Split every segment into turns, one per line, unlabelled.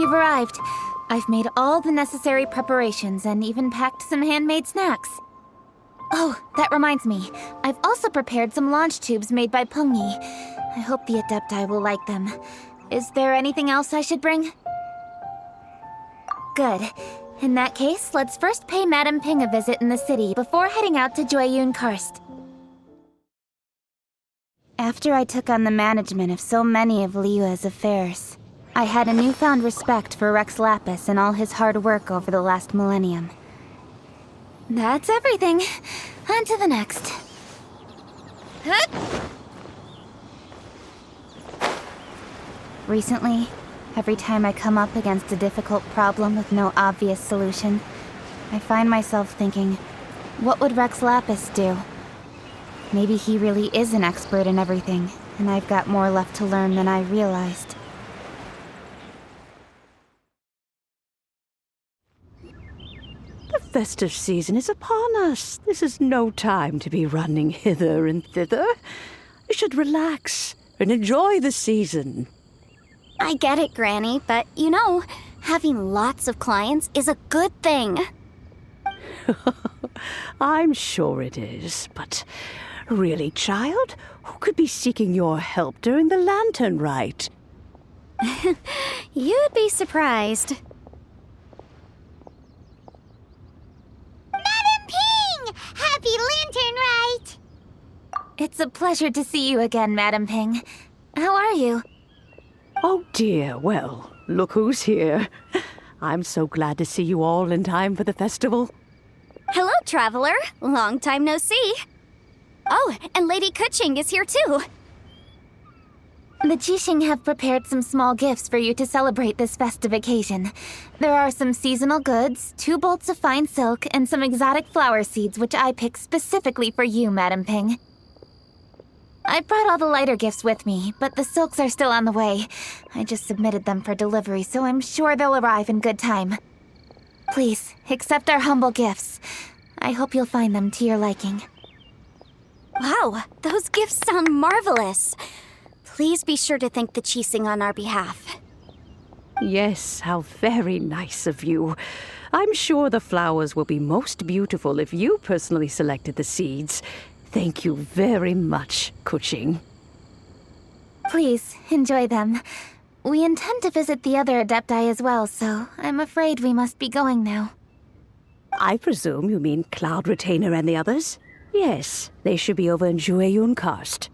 you've arrived. I've made all the necessary preparations and even packed some handmade snacks. Oh, that reminds me. I've also prepared some launch tubes made by Pengyi. I hope the Adepti will like them. Is there anything else I should bring? Good. In that case, let's first pay Madame Ping a visit in the city before heading out to Jueyun Karst. After I took on the management of so many of Liyue's affairs, I had a newfound respect for Rex Lapis and all his hard work over the last millennium. That's everything. On to the next. Recently, every time I come up against a difficult problem with no obvious solution, I find myself thinking, what would Rex Lapis do? Maybe he really is an expert in everything, and I've got more left to learn than I realized.
The festive season is upon us. This is no time to be running hither and thither. You should relax and enjoy the season.
I get it, Granny, but you know, having lots of clients is a good thing.
I'm sure it is, but really, child, who could be seeking your help during the lantern rite?
You'd be surprised.
Madame Ping! Happy Lantern Rite!
It's a pleasure to see you again, Madame Ping. How are you?
Oh dear, well, look who's here. I'm so glad to see you all in time for the festival.
Hello, traveler. Long time no see. Oh, and Lady Keqing is here too.
The Qiqing have prepared some small gifts for you to celebrate this festive occasion. There are some seasonal goods, 2 bolts of fine silk, and some exotic flower seeds which I picked specifically for you, Madame Ping. I brought all the lighter gifts with me, but the silks are still on the way. I just submitted them for delivery, so I'm sure they'll arrive in good time. Please, accept our humble gifts. I hope you'll find them to your liking.
Wow, those gifts sound marvelous. Please be sure to thank the Qiqing on our behalf.
Yes, how very nice of you. I'm sure the flowers will be most beautiful if you personally selected the seeds. Thank you very much, Keqing.
Please, enjoy them. We intend to visit the other Adepti as well, so I'm afraid we must be going now.
I presume you mean Cloud Retainer and the others? Yes, they should be over in Jueyun Karst.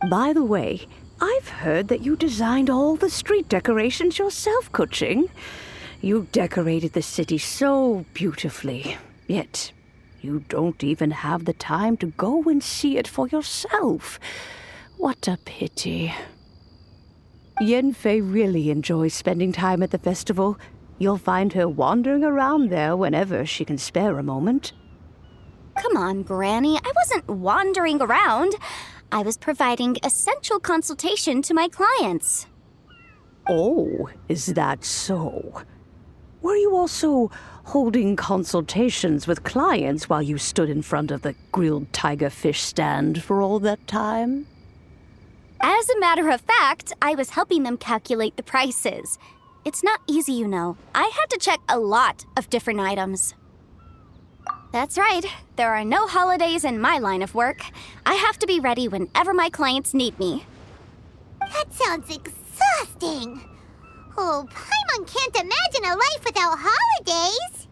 By the way, I've heard that you designed all the street decorations yourself, Keqing. You decorated the city so beautifully, yet you don't even have the time to go and see it for yourself. What a pity. Yanfei really enjoys spending time at the festival. You'll find her wandering around there whenever she can spare a moment.
Come on, Granny. I wasn't wandering around. I was providing essential consultation to my clients.
Oh, is that so? Were you also holding consultations with clients while you stood in front of the grilled tiger fish stand for all that time?
As a matter of fact, I was helping them calculate the prices. It's not easy, you know. I had to check a lot of different items. That's right. There are no holidays in my line of work. I have to be ready whenever my clients need me.
That sounds exhausting. Oh, Paimon can't imagine a life without holidays.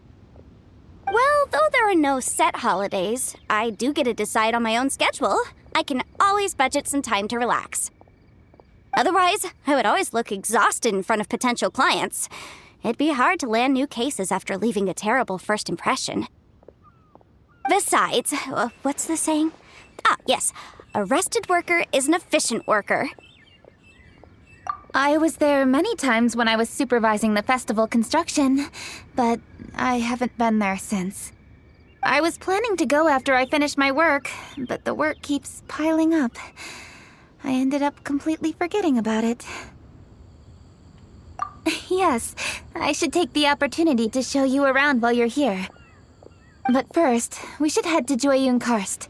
Well, though there are no set holidays, I do get to decide on my own schedule. I can always budget some time to relax. Otherwise, I would always look exhausted in front of potential clients. It'd be hard to land new cases after leaving a terrible first impression. Besides, what's the saying? Ah, yes. A rested worker is an efficient worker.
I was there many times when I was supervising the festival construction, but I haven't been there since. I was planning to go after I finished my work, but the work keeps piling up. I ended up completely forgetting about it. Yes, I should take the opportunity to show you around while you're here. But first, we should head to Jueyun Karst.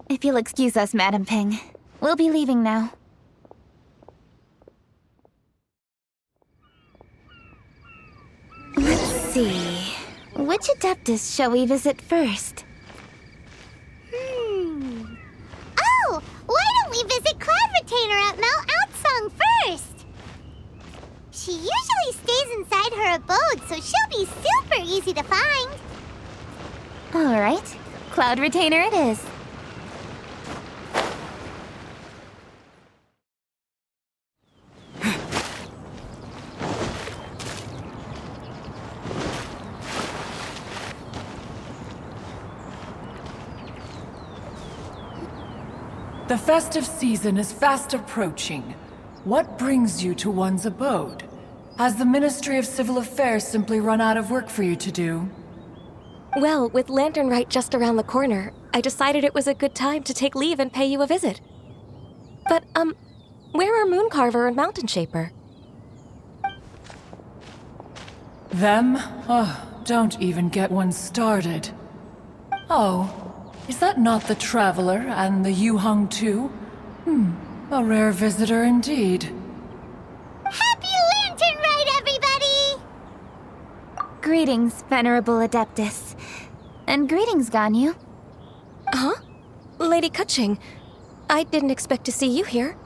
If you'll excuse us, Madame Ping. We'll be leaving now. see. Which Adeptus shall we visit first?
Oh, why don't we visit Cloud Retainer at Mount Outsong first? She usually stays inside her abode, so she'll be super easy to find.
All right, Cloud Retainer it is.
The festive season is fast approaching. What brings you to one's abode? Has the Ministry of Civil Affairs simply run out of work for you to do?
Well, with Lantern Rite just around the corner, I decided it was a good time to take leave and pay you a visit. But, where are Mooncarver and Mountain Shaper?
Them? Oh, don't even get one started. Oh, is that not the Traveler and the Yuheng too? A rare visitor indeed.
Happy Lantern Rite, everybody!
Greetings, Venerable Adeptus. And greetings, Ganyu.
Huh? Lady Keqing, I didn't expect to see you here.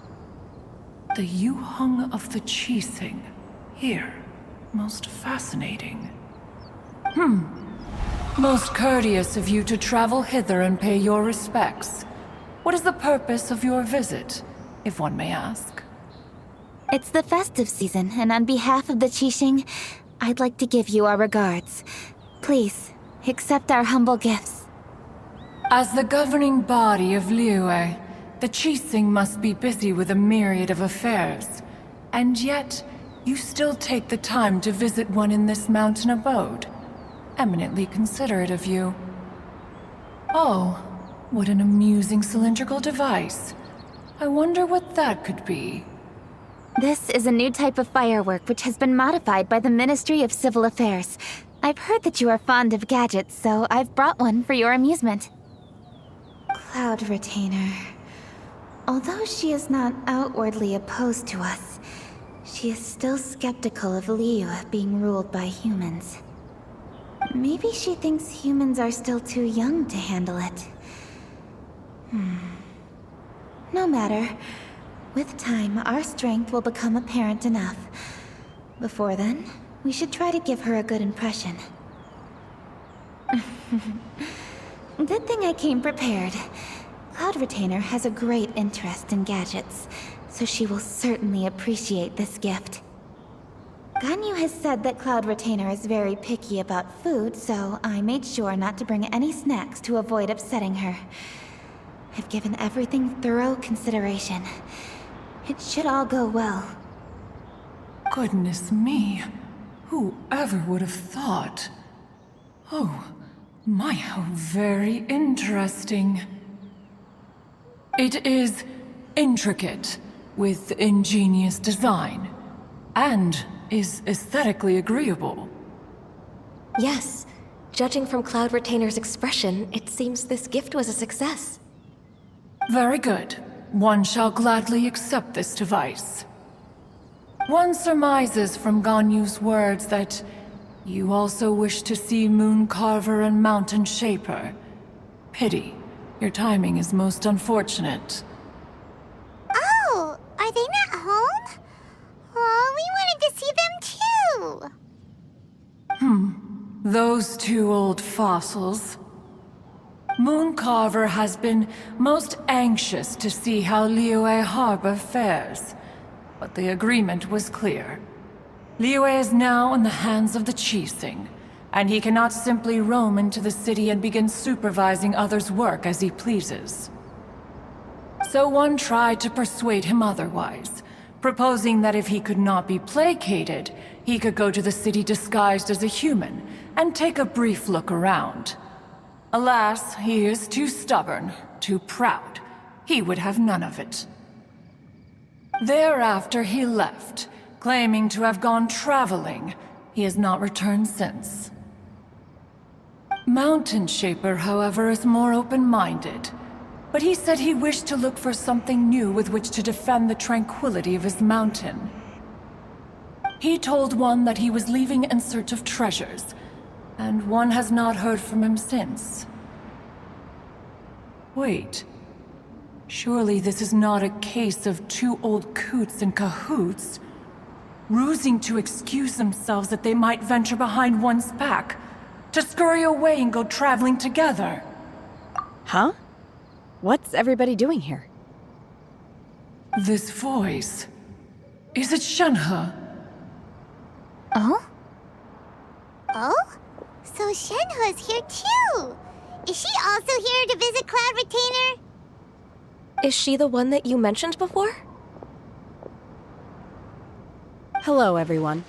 The Yuheng of the Qiqing. Here. Most fascinating. Most courteous of you to travel hither and pay your respects. What is the purpose of your visit, if one may ask?
It's the festive season, and on behalf of the Qiqing, I'd like to give you our regards. Please, accept our humble gifts.
As the governing body of Liyue, the Qiqing must be busy with a myriad of affairs. And yet, you still take the time to visit one in this mountain abode. Eminently considerate of you. Oh, what an amusing cylindrical device. I wonder what that could be.
This is a new type of firework which has been modified by the Ministry of Civil Affairs. I've heard that you are fond of gadgets, so I've brought one for your amusement. Cloud Retainer. Although she is not outwardly opposed to us, she is still skeptical of Liyue being ruled by humans. Maybe she thinks humans are still too young to handle it. No matter. With time, our strength will become apparent enough. Before then, we should try to give her a good impression. Good thing I came prepared. Cloud Retainer has a great interest in gadgets, so she will certainly appreciate this gift. Ganyu has said that Cloud Retainer is very picky about food, so I made sure not to bring any snacks to avoid upsetting her. I've given everything thorough consideration. It should all go well.
Goodness me. Whoever would have thought? Oh, my, how very interesting. It is intricate, with ingenious design, and is aesthetically agreeable.
Yes, judging from Cloud Retainer's expression, it seems this gift was a success.
Very good. One shall gladly accept this device. One surmises from Ganyu's words that you also wish to see Mooncarver and Mountain Shaper. Pity. Your timing is most unfortunate.
Oh, are they not home? Oh, we wanted to see them too.
Those two old fossils. Mooncarver has been most anxious to see how Liyue Harbor fares, but the agreement was clear. Liyue is now in the hands of the Qiqing, and he cannot simply roam into the city and begin supervising others' work as he pleases. So one tried to persuade him otherwise, proposing that if he could not be placated, he could go to the city disguised as a human and take a brief look around. Alas, he is too stubborn, too proud. He would have none of it. Thereafter he left, claiming to have gone traveling. He has not returned since. Mountain Shaper, however, is more open-minded. But he said he wished to look for something new with which to defend the tranquility of his mountain. He told one that he was leaving in search of treasures, and one has not heard from him since. Wait. Surely this is not a case of two old coots in cahoots, rusing to excuse themselves that they might venture behind one's back, to scurry away and go traveling together.
Huh? What's everybody doing here?
This voice... Is it Shenhe?
Oh?
Oh? So Shenhe's here too! Is she also here to visit Cloud Retainer?
Is she the one that you mentioned before?
Hello, everyone.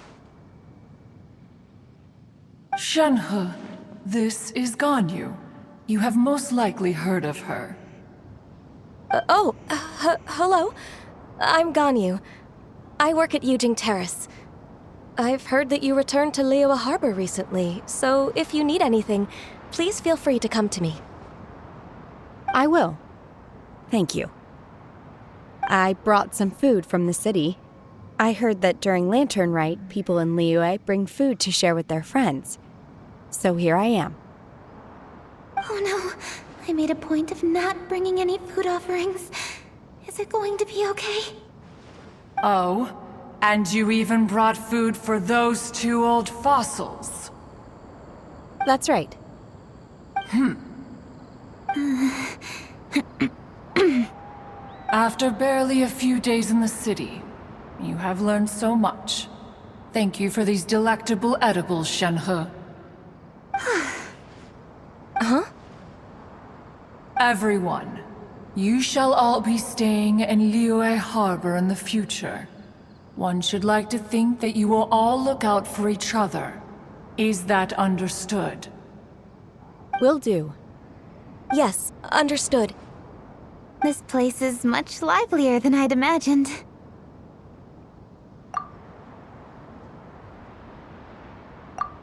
Shenhe, this is Ganyu. You have most likely heard of her.
Hello. I'm Ganyu. I work at Yunjin Terrace. I've heard that you returned to Liyue Harbor recently, so if you need anything, please feel free to come to me.
I will. Thank you. I brought some food from the city. I heard that during Lantern Rite, people in Liyue bring food to share with their friends. So here I am.
Oh no, I made a point of not bringing any food offerings. Is it going to be okay?
Oh, and you even brought food for those two old fossils.
That's right.
After barely a few days in the city, you have learned so much. Thank you for these delectable edibles, Shenhe.
Huh?
Everyone, you shall all be staying in Liyue Harbor in the future. One should like to think that you will all look out for each other. Is that understood?
Will do.
Yes, understood.
This place is much livelier than I'd imagined.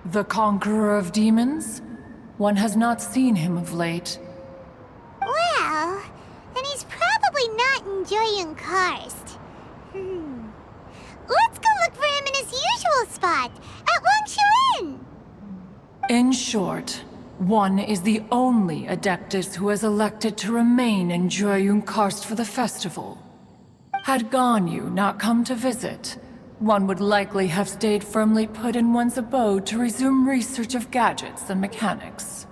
The Conqueror of Demons? One has not seen him of late.
Well, then he's probably not enjoying Karst. Let's go look for him in his usual spot, at Wangshu.
In short, one is the only Adeptus who has elected to remain in Jueyun Karst for the festival. Had Ganyu not come to visit, one would likely have stayed firmly put in one's abode to resume research of gadgets and mechanics.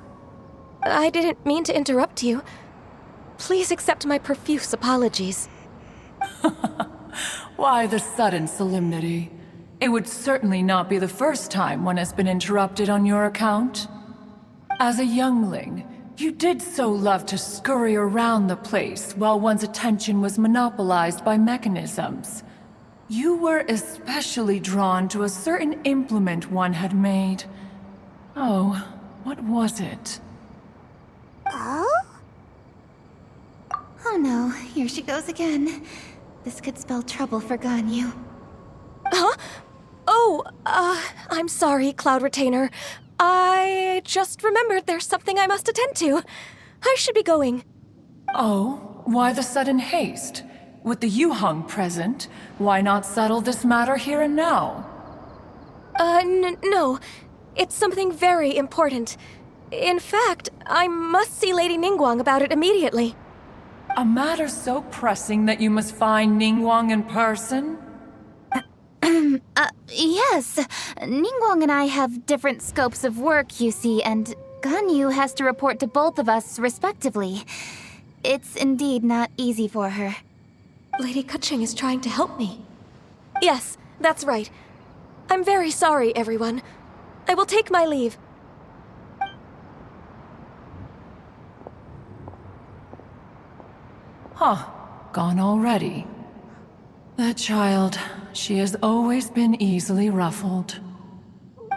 I didn't mean to interrupt you. Please accept my profuse apologies.
Why the sudden solemnity? It would certainly not be the first time one has been interrupted on your account. As a youngling, you did so love to scurry around the place while one's attention was monopolized by mechanisms. You were especially drawn to a certain implement one had made. Oh, what was it?
Oh?
Oh no, here she goes again. This could spell trouble for Ganyu.
Huh? Oh, I'm sorry, Cloud Retainer. I just remembered there's something I must attend to. I should be going.
Oh, why the sudden haste? With the Yuheng present, why not settle this matter here and now?
No. It's something very important. In fact, I must see Lady Ningguang about it immediately.
A matter so pressing that you must find Ningguang in person?
Yes. Ningguang and I have different scopes of work, you see, and Ganyu has to report to both of us respectively. It's indeed not easy for her.
Lady Keqing is trying to help me. Yes, that's right. I'm very sorry, everyone. I will take my leave.
Huh, gone already. That child, she has always been easily ruffled.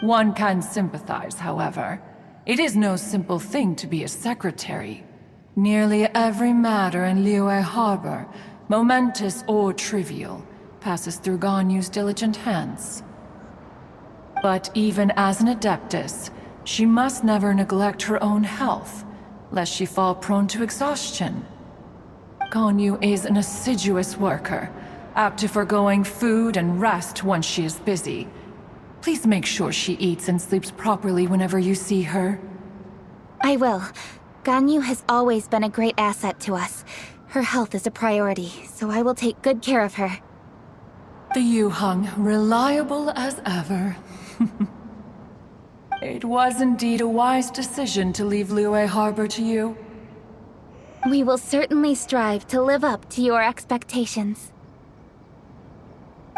One can sympathize, however. It is no simple thing to be a secretary. Nearly every matter in Liyue Harbor, momentous or trivial, passes through Ganyu's diligent hands. But even as an Adeptus, she must never neglect her own health, lest she fall prone to exhaustion. Ganyu is an assiduous worker, apt to foregoing food and rest once she is busy. Please make sure she eats and sleeps properly whenever you see her.
I will. Ganyu has always been a great asset to us. Her health is a priority, so I will take good care of her.
The Yuheng, reliable as ever. It was indeed a wise decision to leave Liyue Harbor to you.
We will certainly strive to live up to your expectations.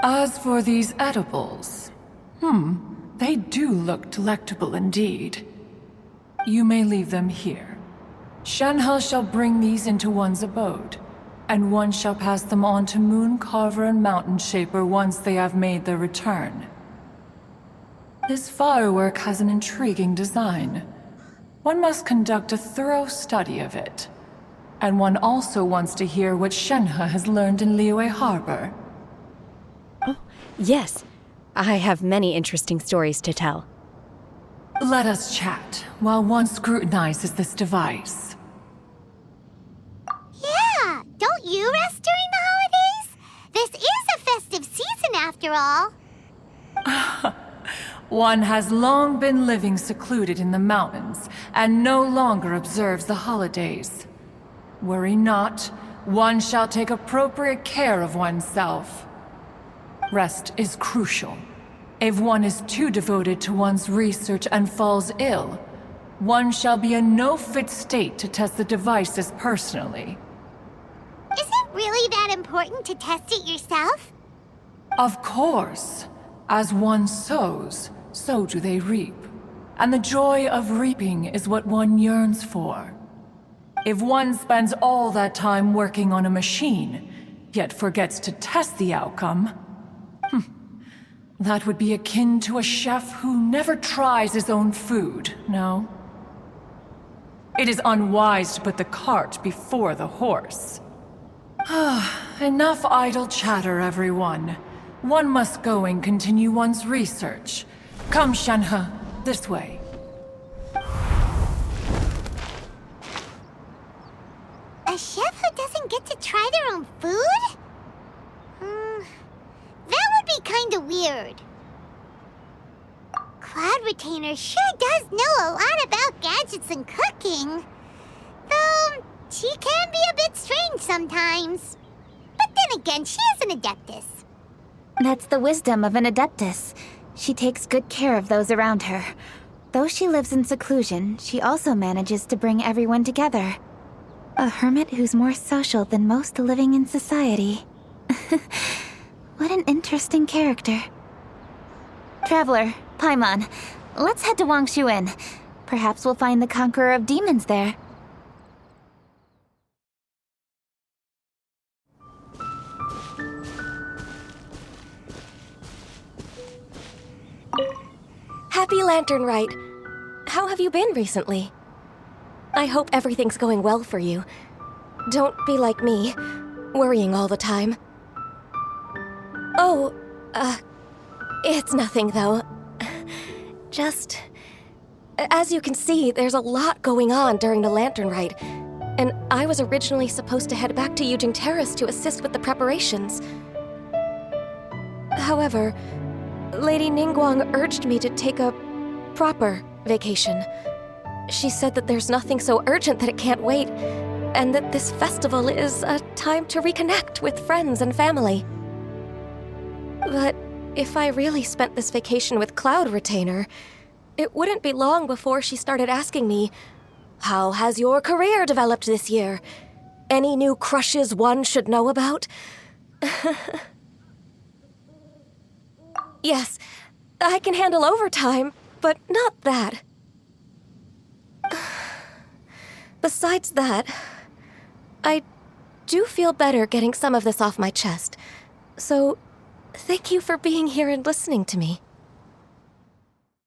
As for these edibles, they do look delectable indeed. You may leave them here. Shenhe shall bring these into one's abode, and one shall pass them on to Moon Carver and Mountain Shaper once they have made their return. This firework has an intriguing design. One must conduct a thorough study of it. And one also wants to hear what Shenhe has learned in Liyue Harbor.
Oh, yes. I have many interesting stories to tell.
Let us chat while one scrutinizes this device.
Yeah, don't you rest during the holidays? This is a festive season after all.
One has long been living secluded in the mountains and no longer observes the holidays. Worry not, one shall take appropriate care of oneself. Rest is crucial. If one is too devoted to one's research and falls ill, one shall be in no fit state to test the devices personally.
Is it really that important to test it yourself?
Of course. As one sows, so do they reap. And the joy of reaping is what one yearns for. If one spends all that time working on a machine, yet forgets to test the outcome, that would be akin to a chef who never tries his own food, no? It is unwise to put the cart before the horse. Enough idle chatter, everyone. One must go and continue one's research. Come, Shenhe, this way.
A chef who doesn't get to try their own food? That would be kinda weird. Cloud Retainer sure does know a lot about gadgets and cooking. Though, she can be a bit strange sometimes. But then again, she is an Adeptus.
That's the wisdom of an Adeptus. She takes good care of those around her. Though she lives in seclusion, she also manages to bring everyone together. A hermit who's more social than most living in society. What an interesting character. Traveler, Paimon, let's head to Wangshuin. Perhaps we'll find the Conqueror of Demons there.
Happy Lantern Rite. How have you been recently? I hope everything's going well for you. Don't be like me, worrying all the time. Oh, it's nothing though. Just... As you can see, there's a lot going on during the Lantern Rite, and I was originally supposed to head back to Yunjin Terrace to assist with the preparations. However, Lady Ningguang urged me to take a proper vacation. She said that there's nothing so urgent that it can't wait, and that this festival is a time to reconnect with friends and family. But if I really spent this vacation with Cloud Retainer, it wouldn't be long before she started asking me, "How has your career developed this year? Any new crushes one should know about?" Yes, I can handle overtime, but not that. Besides that, I do feel better getting some of this off my chest. So, thank you for being here and listening to me.